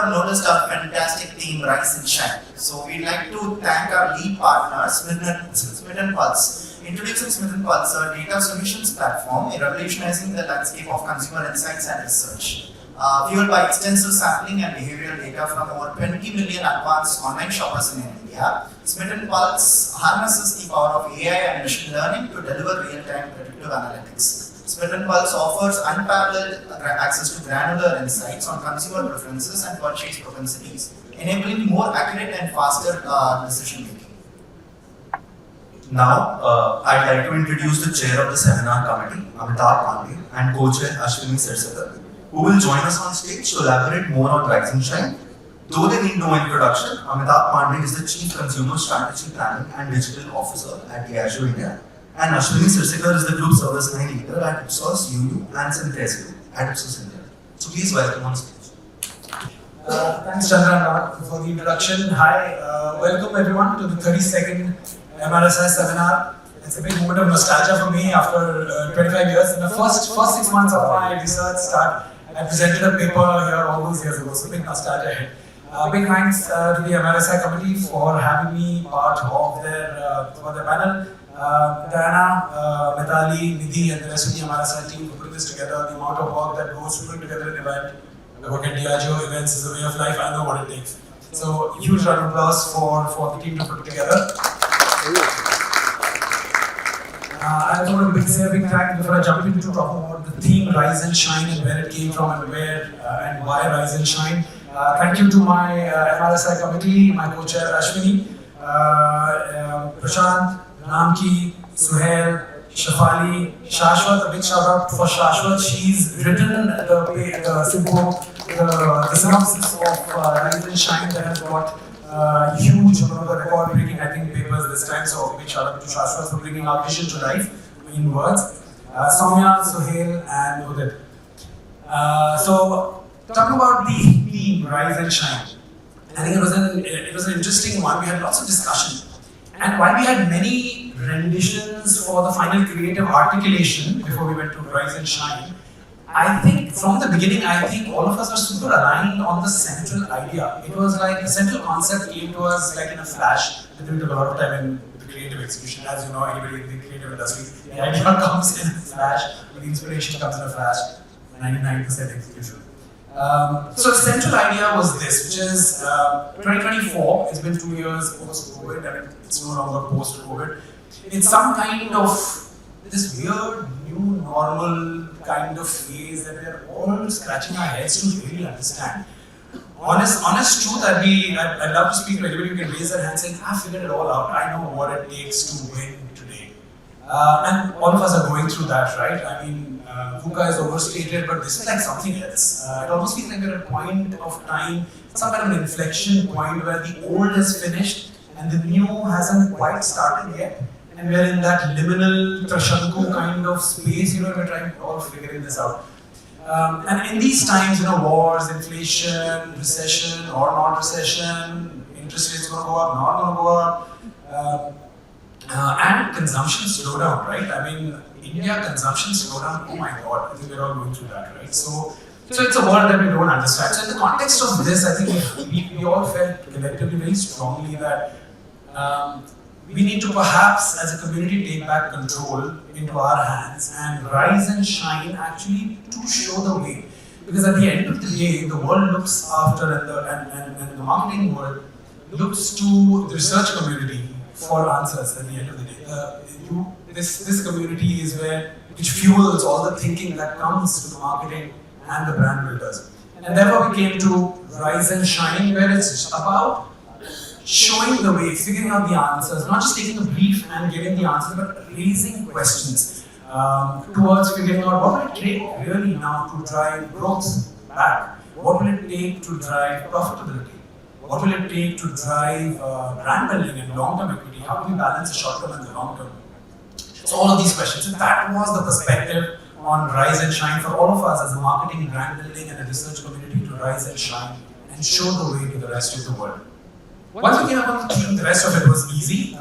or noticed our fantastic team rise and shine. So we'd like to thank our lead partner, Smith & Pulse. Introducing Smith & Pulse, a data solutions platform, revolutionizing the landscape of consumer insights and research. Fueled by extensive sampling and behavioral data from over 20 million advanced online shoppers in India, Smith & Pulse harnesses the power of AI and machine learning to deliver real-time predictive analytics. Smith & Pulse offers unparalleled access to granular insights on consumer preferences and purchase propensities, enabling more accurate and faster decision-making. Now, I'd like to introduce the chair of the seminar committee, Amitabh Pande, and co-chair Ashwini Sirsikar, who will join us on stage to elaborate more on Rise and Shine. Though they need no introduction, Amitabh Pande is the Chief Consumer Strategy Planning and Digital Officer at Diageo India, and Ashwini Sirsikar is the Group Service Line Leader at Ipsos, UU, and Synthesio at Ipsos India. So please welcome on stage. Thanks Chandra for the introduction. Hi, welcome everyone to the 32nd MRSI seminar. It's a big moment of nostalgia for me after 25 years. In the first 6 months of my research start, I presented a paper here all those years ago, so big nostalgia hit. Big thanks to the MRSI committee for having me part of their panel. Diana, Mitali, Nidhi and the rest of the MRSI team for putting this together. The amount of work that goes to putting together an event. I work at Diageo, events is a way of life, I know what it takes. So huge round of applause for the team to put it together. I want to say a big thank before I jump into talking about the theme Rise and Shine and where it came from and where and why Rise and Shine. Thank you to my MRSI committee, my co-chair Ashwini, Prashant, Namki, Suhail, Shafali, Shashwat. A big shout out for Shashwat. She's written the synopsis of Rise and Shine that has got huge record-breaking, I think, papers this time. So big shout out to Shashwat for bringing our vision to life in words. Soumya, Suhail, and Udit. So talking about the theme Rise and Shine, I think it was an interesting one. We had lots of discussion, and while we had many renditions for the final creative articulation before we went to Rise and Shine, I think from the beginning, all of us are super aligned on the central idea. It was like the central concept came to us like in a flash. It took a lot of time in the creative execution. As you know, anybody in the creative industry, the idea comes in a flash, the inspiration comes in a flash, 99% execution. So the central idea was this, which is 2024, it's been 2 years post-COVID, I mean, it's no longer post-COVID. It's some kind of this weird new normal kind of phase that we're all scratching our heads to really understand. Honest truth, I'd love to speak to anybody who can raise their hand saying, I've figured it all out, I know what it takes to win today. And all of us are going through that, right? I mean, VUCA is overstated, but this is like something else. It almost feels like we're at a point of time, some kind of an inflection point where the old is finished and the new hasn't quite started yet. And we're in that liminal Trashanku kind of space, we're trying all figuring this out. And in these times, wars, inflation, recession or not recession, interest rates going to go up, not going to go up, and consumption slowdown, right? I mean, India consumption slowdown, oh my God, I think we're all going through that, right? So it's a world that we don't understand. So in the context of this, I think we all felt collectively very strongly that we need to perhaps, as a community, take back control into our hands and rise and shine actually to show the way. Because at the end of the day, the world looks after and the marketing world looks to the research community for answers at the end of the day. This community is which fuels all the thinking that comes to the marketing and the brand builders. And therefore we came to Rise and Shine, where it's about showing the way, figuring out the answers, not just taking a brief and getting the answer, but raising questions towards figuring out what will it take really now to drive growth back? What will it take to drive profitability? What will it take to drive brand building and long-term equity? How do we balance the short-term and the long-term? So all of these questions. And that was the perspective on Rise and Shine for all of us as a marketing, brand building and a research community to rise and shine and show the way to the rest of the world. Once we came up with the theme, the rest of it was easy.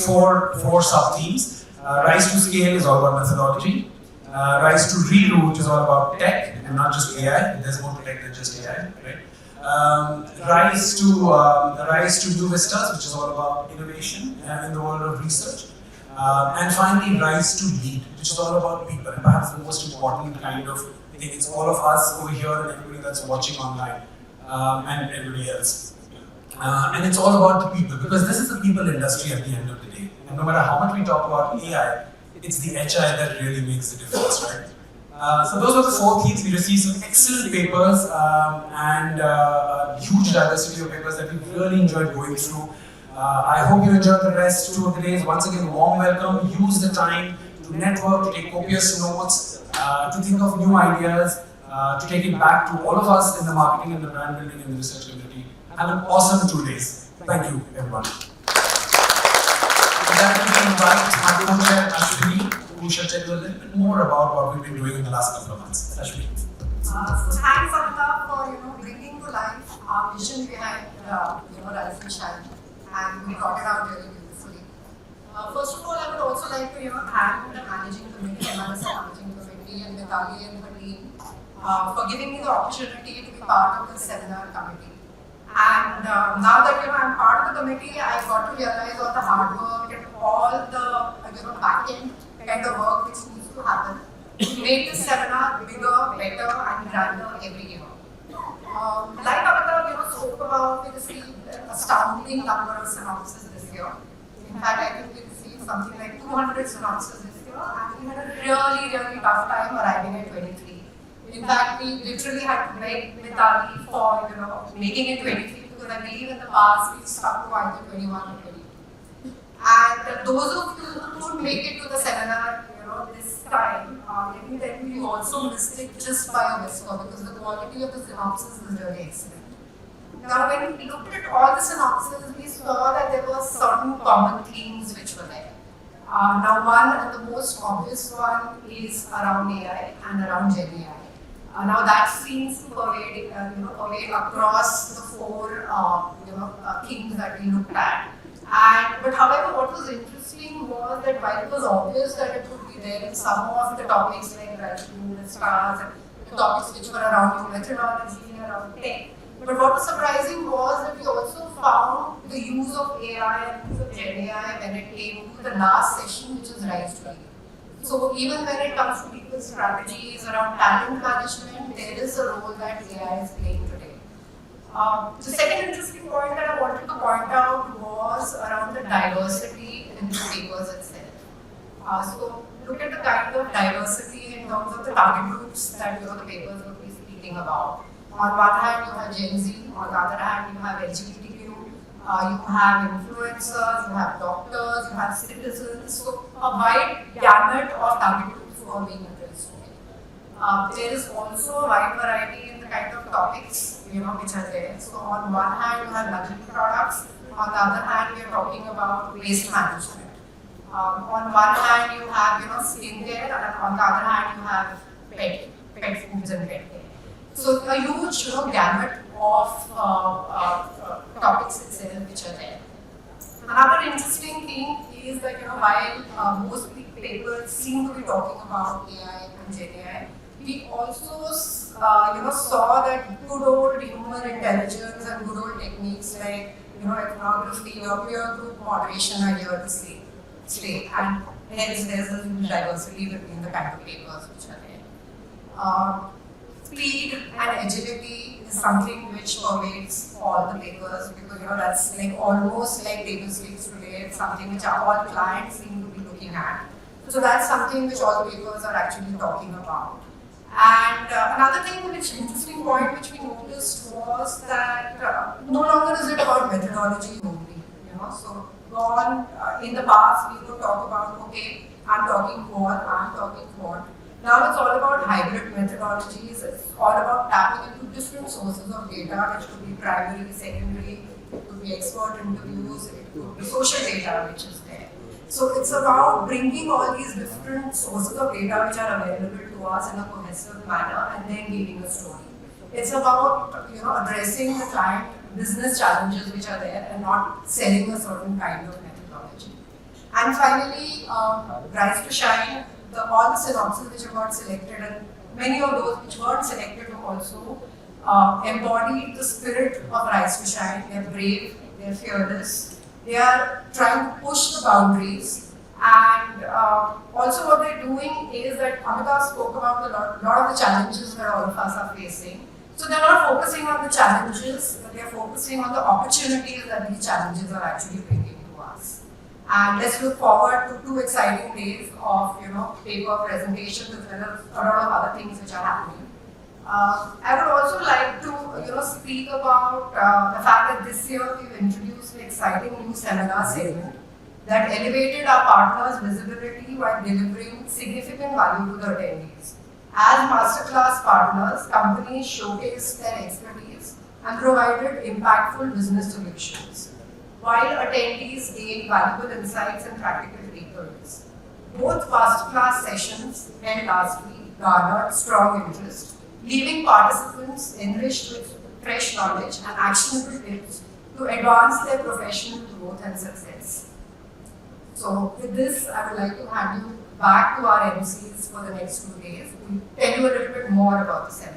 Four sub-themes. Rise to Scale is all about methodology. Rise to Reroute is all about tech and not just AI. There's more to tech than just AI, right? Rise to New Vistas, which is all about innovation in the world of research. And finally, Rise to Lead, which is all about people. And perhaps the most important kind of thing, it's all of us over here and everybody that's watching online and everybody else. And it's all about the people, because this is the people industry at the end of the day. And no matter how much we talk about AI, it's the HI that really makes the difference, right? So those were the 4 themes. We received some excellent papers and a huge diversity of papers that we really enjoyed going through. I hope you enjoyed the rest 2 of the days. Once again, warm welcome. Use the time to network, to take copious notes, to think of new ideas, to take it back to all of us in the marketing and the brand building and the research community. Have an awesome 2 days. Thank you, everyone. With that, we invite my co-chair, Ashwini, who shall tell you a little bit more about what we've been doing in the last couple of months. Ashwini. So thanks, Amitabh, for bringing to life our vision behind Rise and Shine, and we brought it out very beautifully. First of all, I would also like to thank the managing committee, MRS managing committee, and Mitali and her team for giving me the opportunity to be part of the seminar committee. And now that I'm part of the committee, I got to realize all the hard work and all the back-end kind of work which needs to happen to make this seminar bigger, better, and grander every year. Like Amitabh spoke about, we received an astounding number of synopses this year. In fact, I think we received something like 200 synopses this year, and we had a really, really tough time arriving at 23. In fact, we literally had to beg Mitali for making it 23, because I believe in the past we stuck to either 21 or 20. And those of you who couldn't make it to the seminar, this time, let me tell you, we also missed it just by a whisper, because the quality of the synopsis is really excellent. Now, when we looked at all the synopses, we saw that there were certain common themes which were there. Now, one and the most obvious one is around AI and around Gen AI. Now that seems to pervade across the 4 themes that we looked at. But however, what was interesting was that while it was obvious that it would be there in some of the topics like writing, the stars, and the topics which were around methodology, around tech. But what was surprising was that we also found the use of AI and use of Gen AI when it came to the last session, which is Rise to Lead. So even when it comes to people's strategies around talent management, there is a role that AI is playing today. The second interesting point that I wanted to point out was around the diversity in the papers itself. So look at the kind of diversity in terms of the target groups that the papers will be speaking about. On one hand, you have Gen Z. On the other hand, you have LGBTQ. You have influencers, you have doctors, you have citizens. So a wide gamut of target groups who are being addressed today. There is also a wide variety in the kind of topics which are there. So on one hand, you have luxury products. On the other hand, we are talking about waste management. On one hand, you have skincare, and on the other hand, you have pet foods and pet care. So a huge gamut of topics itself which are there. Another interesting thing is that while most papers seem to be talking about AI and Gen AI, we also saw that good old human intelligence and good old techniques like ethnography or peer group moderation are here to stay, and hence there's a huge diversity between the kind of papers which are there. Speed and agility is something which pervades all the papers, because that's almost like table stakes today. It's something which all clients seem to be looking at. So that's something which all the papers are actually talking about. And another interesting point which we noticed was that no longer is it about methodology only. So in the past we would talk about, okay, I'm talking quant, I'm talking quant. Now it's all about hybrid methodologies. It's all about tapping into different sources of data, which could be primary, secondary, it could be expert interviews, it could be social data which is there. So it's about bringing all these different sources of data which are available to us in a cohesive manner and then giving a story. It's about addressing the client business challenges which are there and not selling a certain kind of methodology. And finally, Rise to Shine. All the synopses which got selected, and many of those which weren't selected also embodied the spirit of Rise to Shine. They're brave, they're fearless, they are trying to push the boundaries. And also what they're doing is that Amitabh spoke about a lot of the challenges that all of us are facing. So they're not focusing on the challenges, but they're focusing on the opportunities that these challenges are actually bringing to us. And let's look forward to 2 exciting days of paper presentations as well as a lot of other things which are happening. I would also like to speak about the fact that this year we've introduced an exciting new seminar segment that elevated our partners' visibility while delivering significant value to the attendees. As masterclass partners, companies showcased their expertise and provided impactful business solutions, while attendees gained valuable insights and practical takeaways. Both masterclass sessions held last week garnered strong interest, leaving participants enriched with fresh knowledge and actionable tips to advance their professional growth and success. So with this, I would like to hand you back to our MCs for the next 2 days. We'll tell you a little bit more about the seminar.